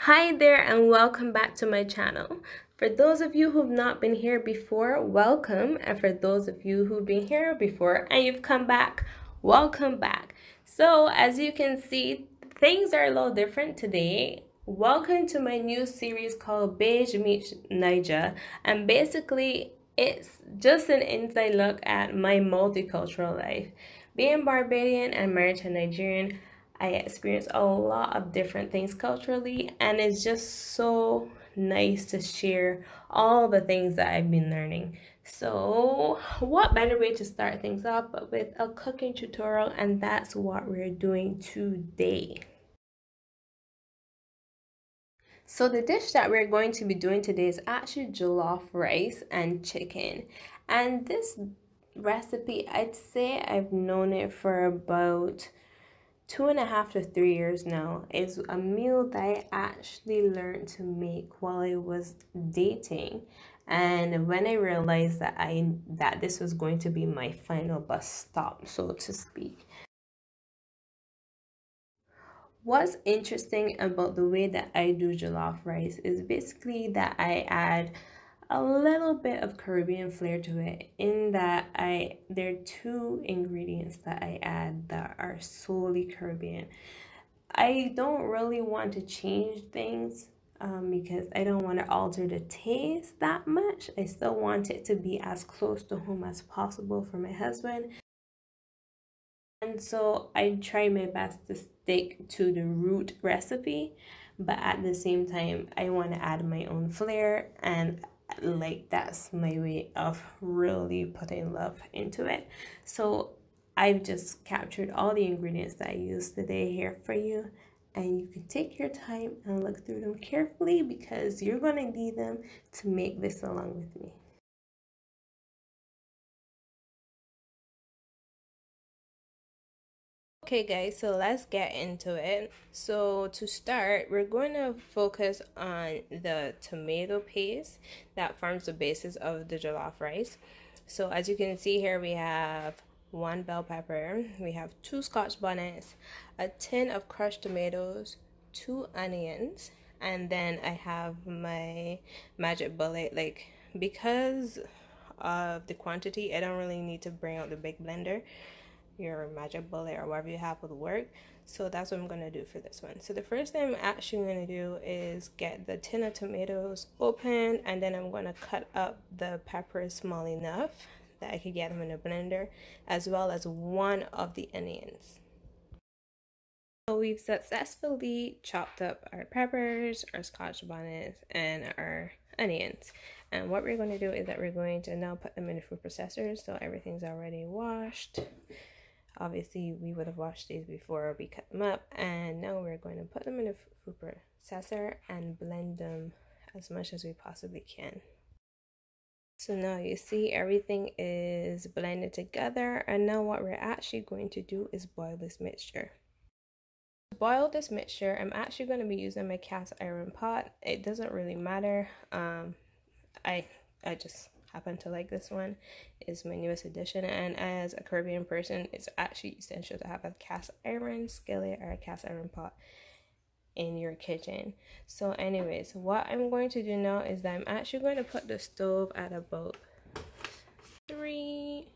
Hi there and welcome back to my channel. For those of you who've not been here before, welcome. And for those of you who've been here before and you've come back, welcome back. So as you can see, things are a little different today. Welcome to my new series called Beige Meets Niger. And basically, it's just an inside look at my multicultural life. Being Barbadian and married to Nigerian, I experienced a lot of different things culturally, and it's just so nice to share all the things that I've been learning. So, what better way to start things off but with a cooking tutorial, and that's what we're doing today. So the dish that we're going to be doing today is actually jollof rice and chicken. And this recipe, I'd say I've known it for about 2.5 to 3 years now. Is a meal that I actually learned to make while I was dating, and when I realized that this was going to be my final bus stop, so to speak. What's interesting about the way that I do jollof rice is basically that I add a little bit of Caribbean flair to it, in that there are two ingredients that I add that are solely Caribbean. I don't really want to change things because I don't want to alter the taste that much. I still want it to be as close to home as possible for my husband. And so I try my best to stick to the root recipe, but at the same time, I want to add my own flair, and like that's my way of really putting love into it. So I've just captured all the ingredients that I used today here for you, and you can take your time and look through them carefully because you're going to need them to make this along with me. Okay guys, so let's get into it. So to start, we're going to focus on the tomato paste that forms the basis of the jollof rice. So as you can see here, we have 1 bell pepper, we have 2 scotch bonnets, a tin of crushed tomatoes, 2 onions, and then I have my magic bullet. Like, because of the quantity, I don't really need to bring out the big blender. Your magic bullet or whatever you have would work. So that's what I'm going to do for this one. So the first thing I'm actually going to do is get the tin of tomatoes open, and then I'm going to cut up the peppers small enough that I could get them in a blender, as well as 1 of the onions. So we've successfully chopped up our peppers, our scotch bonnets, and our onions. And what we're going to do is that we're going to now put them in the food processor. So everything's already washed. Obviously, we would have washed these before we cut them up, and now we're going to put them in a food processor and blend them as much as we possibly can. So now you see everything is blended together, and now what we're actually going to do is boil this mixture. To boil this mixture, I'm actually going to be using my cast iron pot. It doesn't really matter. I just happen to like this one. Is my newest addition, and as a Caribbean person, it's actually essential to have a cast iron skillet or a cast iron pot in your kitchen. So anyways, what I'm going to do now is that I'm actually going to put the stove at about 3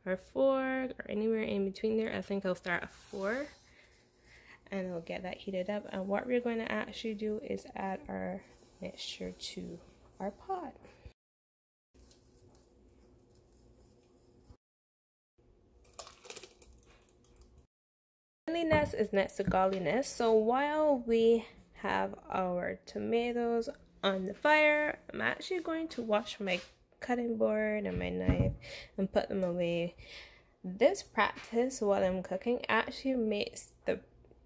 or 4 or anywhere in between there. I think I'll start at 4, and I'll get that heated up. And what we're going to actually do is add our mixture to our pot. Cleanliness is next to godliness. So while we have our tomatoes on the fire, I'm actually going to wash my cutting board and my knife and put them away. This practice while I'm cooking actually makes the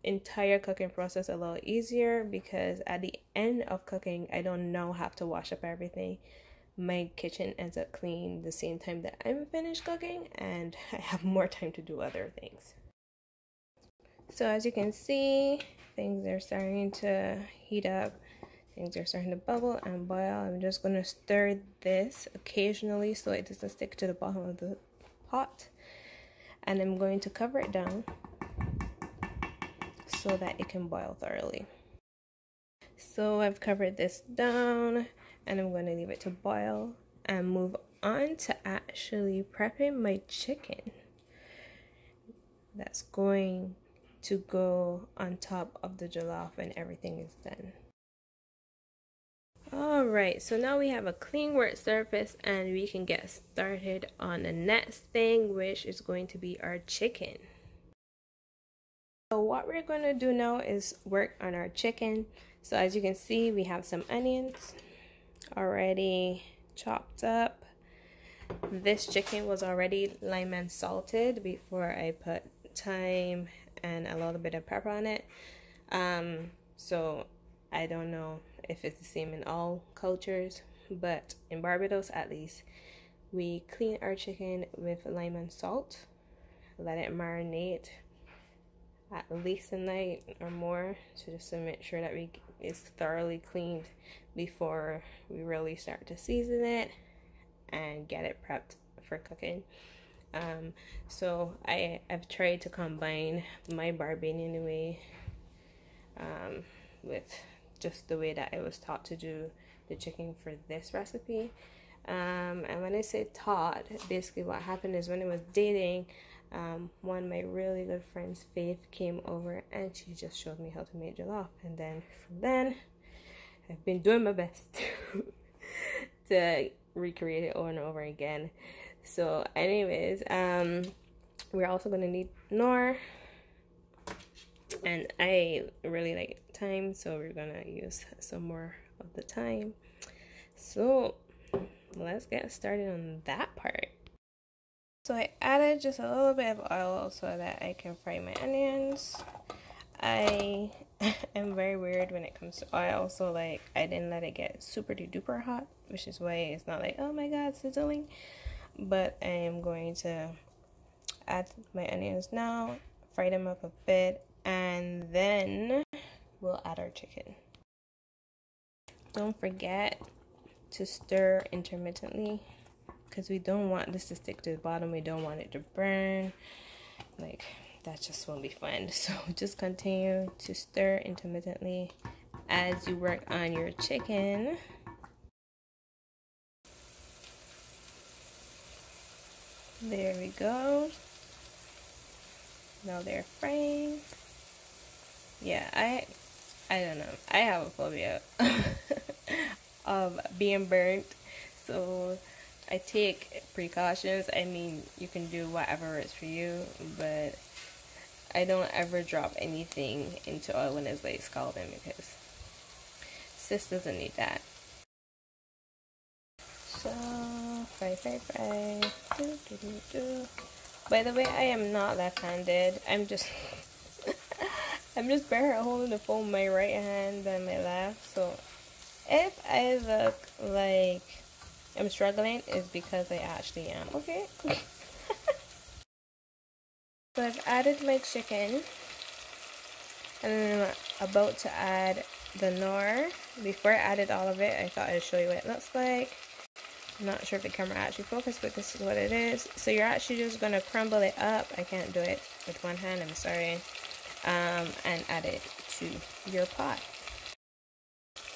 entire cooking process a little easier, because at the end of cooking, I don't now have to wash up everything. My kitchen ends up clean the same time that I'm finished cooking, and I have more time to do other things. So as you can see, things are starting to heat up. Things are starting to bubble and boil. I'm just going to stir this occasionally so it doesn't stick to the bottom of the pot. And I'm going to cover it down so that it can boil thoroughly. So I've covered this down and I'm going to leave it to boil and move on to actually prepping my chicken that's going to go on top of the jollof when everything is done. Alright, so now we have a clean work surface and we can get started on the next thing, which is going to be our chicken. So what we're going to do now is work on our chicken. So as you can see, we have some onions already chopped up. This chicken was already lime and salted before I put thyme and a little bit of pepper on it. So I don't know if it's the same in all cultures, but in Barbados at least, we clean our chicken with lime and salt, let it marinate at least a night or more, so just to make sure that it's thoroughly cleaned before we really start to season it and get it prepped for cooking. So I've tried to combine my Barbadian way with just the way that I was taught to do the chicken for this recipe. And when I say taught, basically what happened is when I was dating, one of my really good friends, Faith, came over and she just showed me how to make jollof, and then from then I've been doing my best to recreate it over and over again. So anyways, we're also gonna need nor, and I really like thyme, so we're gonna use some more of the thyme. So let's get started on that part. So I added just a little bit of oil so that I can fry my onions. I am very weird when it comes to oil, so like I didn't let it get super duper hot, which is why it's not like, oh my god, sizzling. But I am going to add my onions now, fry them up a bit, and then we'll add our chicken. Don't forget to stir intermittently, because we don't want this to stick to the bottom. We don't want it to burn. Like, that just won't be fun. So just continue to stir intermittently as you work on your chicken. There we go. Now they're frying. Yeah, I don't know. I have a phobia of being burnt. So I take precautions. I mean, you can do whatever is for you, but I don't ever drop anything into oil when it's like scalding, because sis doesn't need that. So fry. By the way, I am not left-handed. I'm just I'm just better at holding the phone with my right hand than my left. So if I look like I'm struggling, it's because I actually am. Okay. So I've added my chicken, and I'm about to add the nor. Before I added all of it, I thought I'd show you what it looks like. I'm not sure if the camera actually focused, but this is what it is. So you're actually just gonna crumble it up. I can't do it with one hand, I'm sorry. And add it to your pot.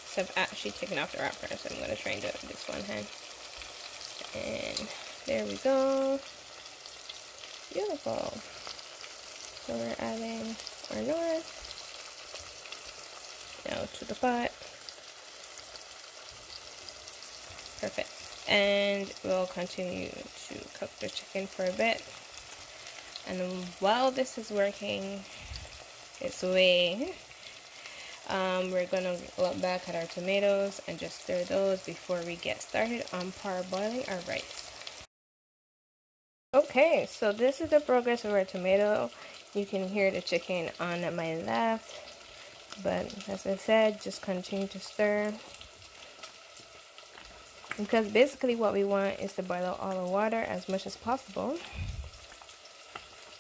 So I've actually taken off the wrapper, so I'm gonna try and do it with this one hand. And there we go. Beautiful. So we're adding our nor now to the pot. Perfect. And we'll continue to cook the chicken for a bit. And while this is working its way, we're gonna look back at our tomatoes and just stir those before we get started on parboiling our rice. Okay, so this is the progress of our tomato. You can hear the chicken on my left, but as I said, just continue to stir, because basically what we want is to boil out all the water as much as possible.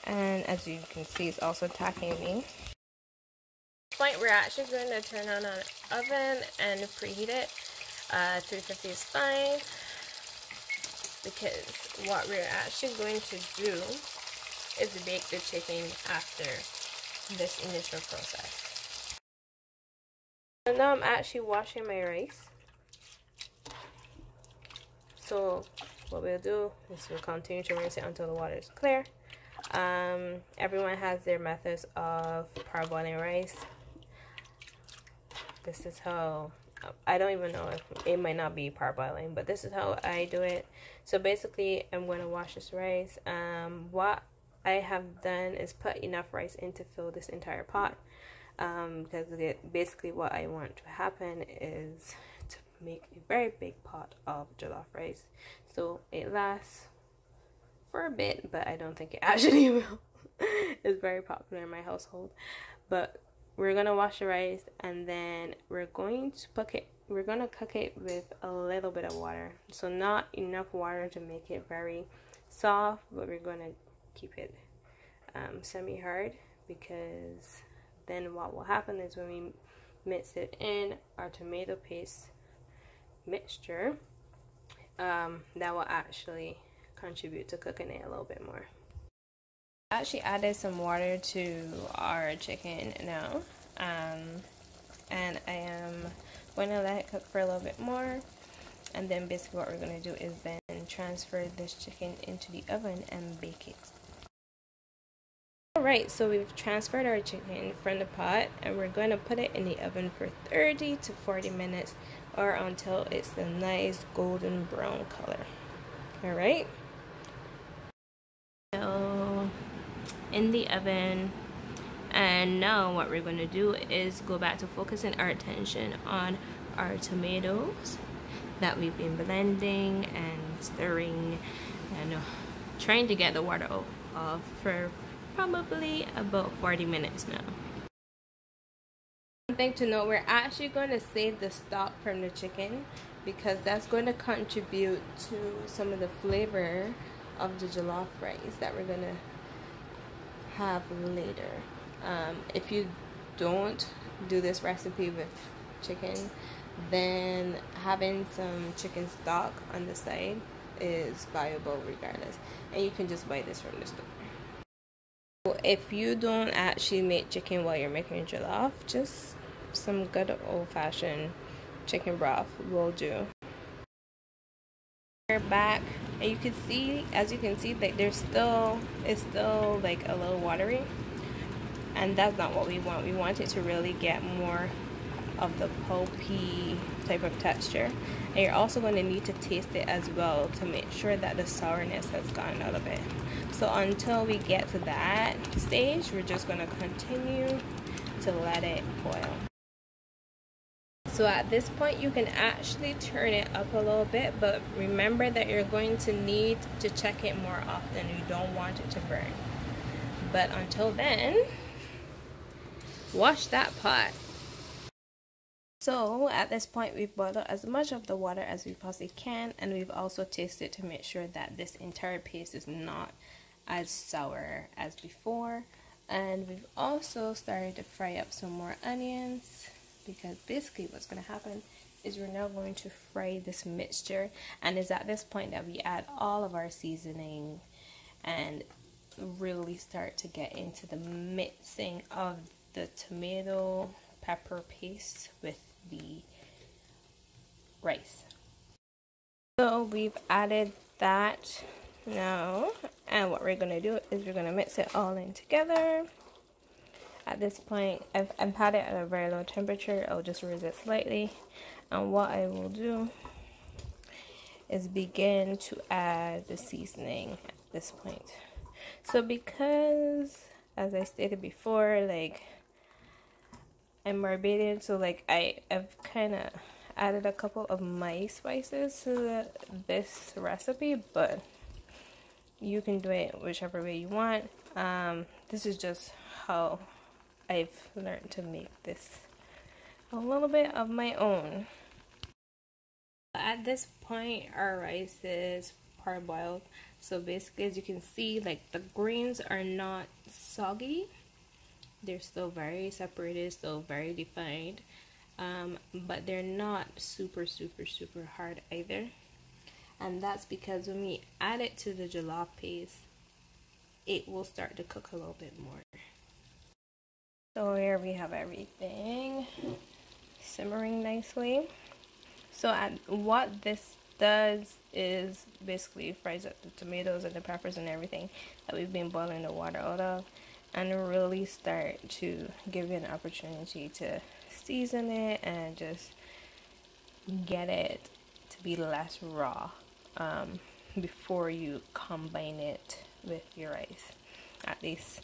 And as you can see, it's also attacking me. At this point, we're actually going to turn on an oven and preheat it. 350 is fine, because what we're actually going to do is bake the chicken after this initial process. And now I'm actually washing my rice. So what we'll do is we'll continue to rinse it until the water is clear. Everyone has their methods of parboiling rice. This is how, I don't even know if it might not be parboiling, but this is how I do it. So basically I'm going to wash this rice. What I have done is put enough rice in to fill this entire pot, because basically what I want to happen is to make a very big pot of jollof rice, so it lasts for a bit, but I don't think it actually will. It's very popular in my household. But we're gonna wash the rice, and then we're going to cook it with a little bit of water, so not enough water to make it very soft, but we're gonna keep it semi-hard, because then what will happen is when we mix it in our tomato paste mixture, that will actually contribute to cooking it a little bit more. I actually added some water to our chicken now, and I am going to let it cook for a little bit more, and then basically what we're going to do is then transfer this chicken into the oven and bake it. Alright, so we've transferred our chicken from the pot, and we're going to put it in the oven for 30 to 40 minutes, or until it's a nice golden brown color. Alright, so in the oven, and now what we're going to do is go back to focusing our attention on our tomatoes that we've been blending and stirring and trying to get the water off for probably about 40 minutes now. One thing to note, we're actually going to save the stock from the chicken, because that's going to contribute to some of the flavor of the jollof rice that we're going to have later. If you don't do this recipe with chicken, then having some chicken stock on the side is viable regardless, and you can just buy this from the store. If you don't actually make chicken while you're making jollof, just some good old-fashioned chicken broth will do. We're back, and as you can see that it's still like a little watery, and that's not what we want. We want it to really get more of the pulpy type of texture, and you're also going to need to taste it as well to make sure that the sourness has gone out of it. So until we get to that stage, we're just going to continue to let it boil. So at this point you can actually turn it up a little bit, but remember that you're going to need to check it more often. You don't want it to burn. But until then, wash that pot. So at this point we've boiled out as much of the water as we possibly can, and we've also tasted to make sure that this entire paste is not as sour as before. And we've also started to fry up some more onions, because basically what's going to happen is we're now going to fry this mixture, and it's at this point that we add all of our seasoning and really start to get into the mixing of the tomato pepper paste with the rice. So we've added that now, and what we're going to do is we're going to mix it all in together. At this point, I've had it at a very low temperature. I'll just raise it slightly, and what I will do is begin to add the seasoning at this point. So because, as I stated before, like, I'm Barbadian, so like I've kind of added a couple of my spices to this recipe, but you can do it whichever way you want. This is just how I've learned to make this a little bit of my own. At this point, our rice is parboiled, so basically, as you can see, like, the grains are not soggy. They're still very separated, still very defined, but they're not super hard either. And that's because when we add it to the jollof paste, it will start to cook a little bit more. So here we have everything. simmering nicely. So what this does is basically fries up the tomatoes and the peppers and everything that we've been boiling the water out of, and really start to give you an opportunity to season it and just get it to be less raw before you combine it with your rice. At least,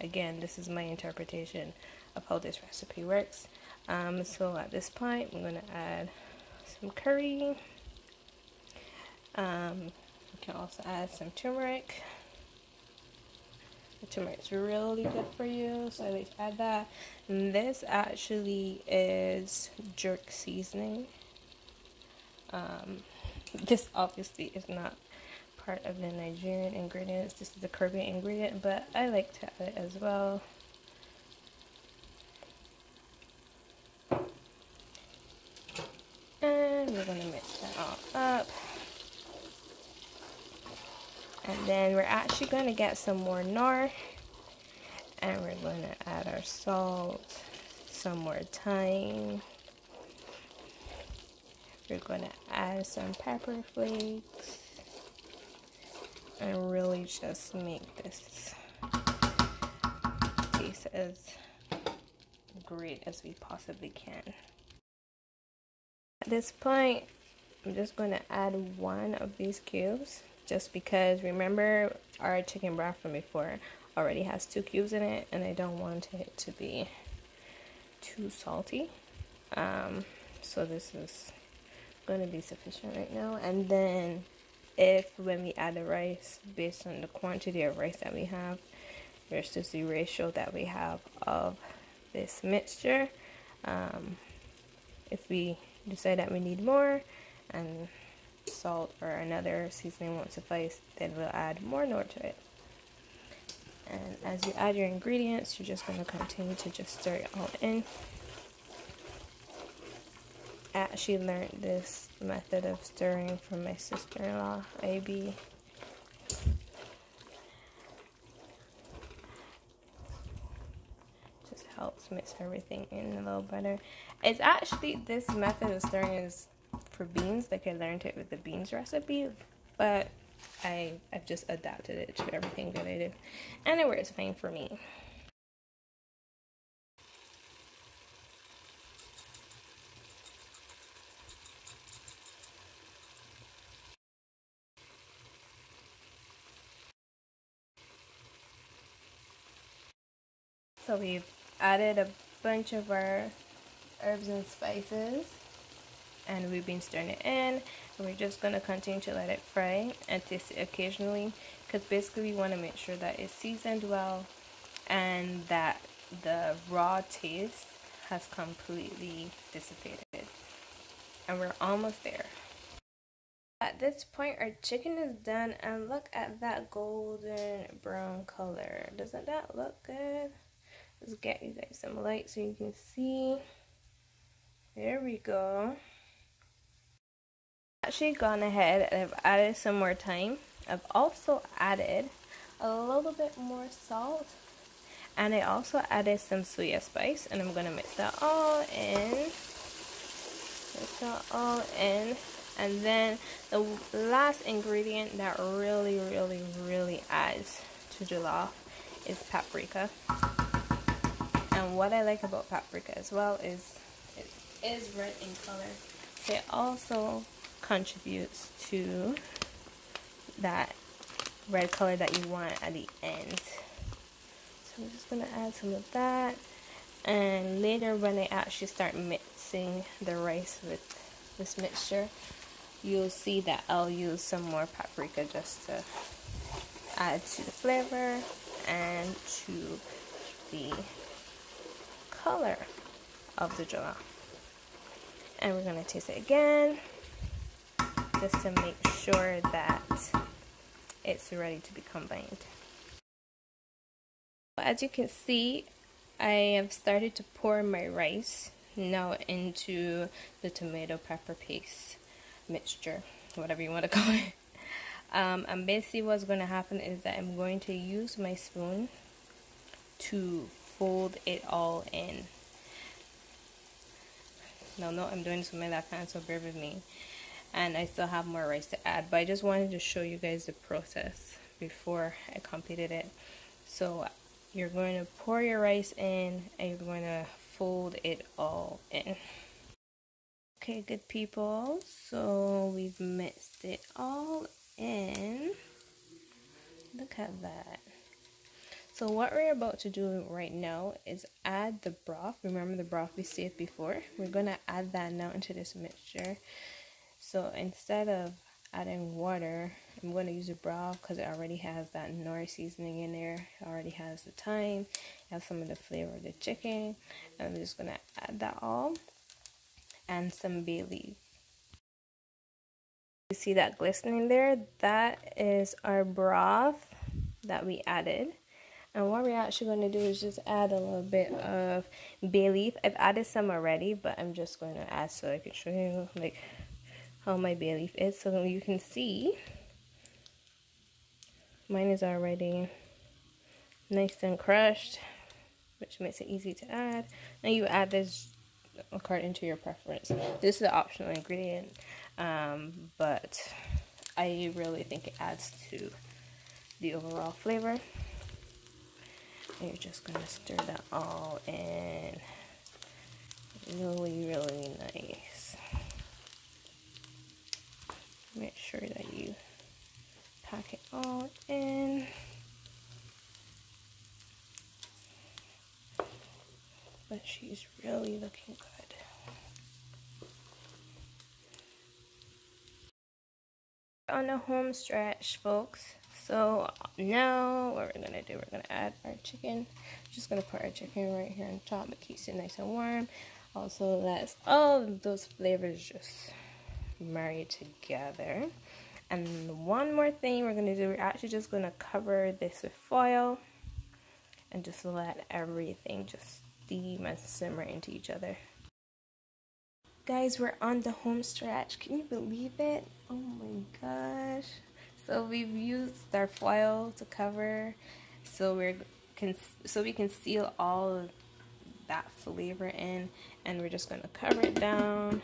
again, this is my interpretation of how this recipe works. So at this point, I'm going to add some curry. You can also add some turmeric. The turmeric is really good for you, so I like to add that. And this actually is jerk seasoning. This obviously is not part of the Nigerian ingredients. This is the Caribbean ingredient, but I like to add it as well. And we're going to mix that all up. And then we're actually going to get some more nor, and we're going to add our salt, some more thyme. We're going to add some pepper flakes and really just make this taste as great as we possibly can. At this point, I'm just going to add one of these cubes, just because remember our chicken broth from before already has 2 cubes in it, and I don't want it to be too salty. So this is going to be sufficient right now. And then when we add the rice, based on the quantity of rice that we have versus the ratio that we have of this mixture, if we decide that we need more and salt or another seasoning won't suffice, then we'll add more nor to it. And as you add your ingredients, you're just going to continue to just stir it all in. I actually learned this method of stirring from my sister-in-law, AB. Just helps mix everything in a little better. It's actually, this method of stirring is for beans, like I learned it with the beans recipe, but I've just adapted it to everything that I do, and it works fine for me. So we've added a bunch of our herbs and spices, and we've been stirring it in, and we're just going to continue to let it fry and taste it occasionally, because basically we want to make sure that it's seasoned well and that the raw taste has completely dissipated. And we're almost there. At this point, our chicken is done, and look at that golden brown color. Doesn't that look good? Let's get you guys some light so you can see. There we go. I've actually gone ahead and I've added some more thyme. I've also added a little bit more salt, and I also added some soya spice, and I'm gonna mix that all in. Mix that all in. And then the last ingredient that really adds to jollof is paprika. And what I like about paprika as well is it is red in color. So it also contributes to that red color that you want at the end. So I'm just going to add some of that. And later when I actually start mixing the rice with this mixture, you'll see that I'll use some more paprika just to add to the flavor and to the color of the jollof. And we're going to taste it again just to make sure that it's ready to be combined. As you can see, I have started to pour my rice now into the tomato pepper paste mixture, whatever you want to call it. And basically what's going to happen is that I'm going to use my spoon to fold it all in. Now, no, I'm doing this with my left hand, so bear with me. And I still have more rice to add, but I just wanted to show you guys the process before I completed it. So you're going to pour your rice in and you're going to fold it all in. Okay, good people, so we've mixed it all in. Look at that. So what we're about to do right now is add the broth. Remember the broth we saved before? We're going to add that now into this mixture. So instead of adding water, I'm going to use a broth because it already has that Nor seasoning in there. It already has the thyme, it has some of the flavor of the chicken. And I'm just going to add that all and some bay leaf. You see that glistening there? That is our broth that we added. And what we're actually going to do is just add a little bit of bay leaf. I've added some already, but I'm just going to add so I can show you like how my bay leaf is, so you can see mine is already nice and crushed, which makes it easy to add. And you add this according to your preference. This is an optional ingredient, but I really think it adds to the overall flavor. And you're just gonna stir that all in really nice. Make sure that you pack it all in. But she's really looking good. On the home stretch, folks. So now what we're gonna do, we're gonna add our chicken. Just gonna put our chicken right here on top. It keeps it nice and warm. Also lets all those flavors just marry together. And one more thing we're gonna do, we're actually just gonna cover this with foil and just let everything just steam and simmer into each other. Guys, we're on the home stretch. Can you believe it? Oh my gosh. So we've used our foil to cover so we can seal all of that flavor in, and we're just going to cover it down.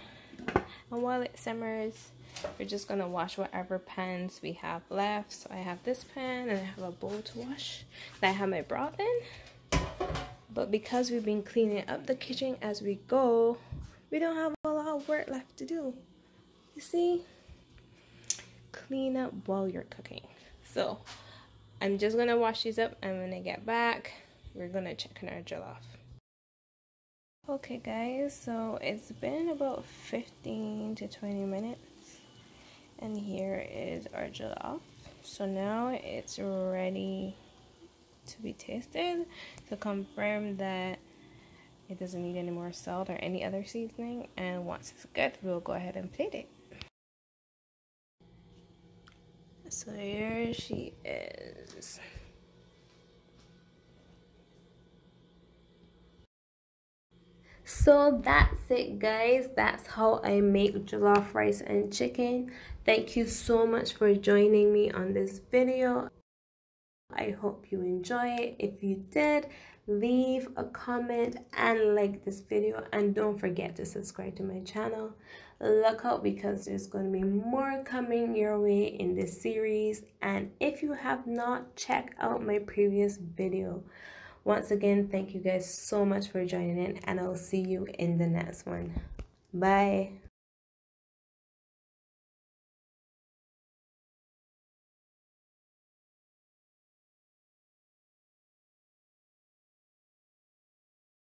And while it simmers, we're just going to wash whatever pans we have left. So I have this pan and I have a bowl to wash that I have my broth in. But because we've been cleaning up the kitchen as we go, we don't have a lot of work left to do. You see? Clean up while you're cooking. So I'm just gonna wash these up, and when I get back, we're gonna check on our jollof. Okay guys, so it's been about 15 to 20 minutes, and here is our jollof. So now it's ready to be tasted to confirm that it doesn't need any more salt or any other seasoning, and once it's good, we'll go ahead and plate it. So here she is. So that's it guys, that's how I make jollof rice and chicken. Thank you so much for joining me on this video. I hope you enjoy it. If you did, leave a comment and like this video, and don't forget to subscribe to my channel. Look out because there's going to be more coming your way in this series, and if you have not, check out my previous video. Once again, thank you guys so much for joining in, and I'll see you in the next one. Bye.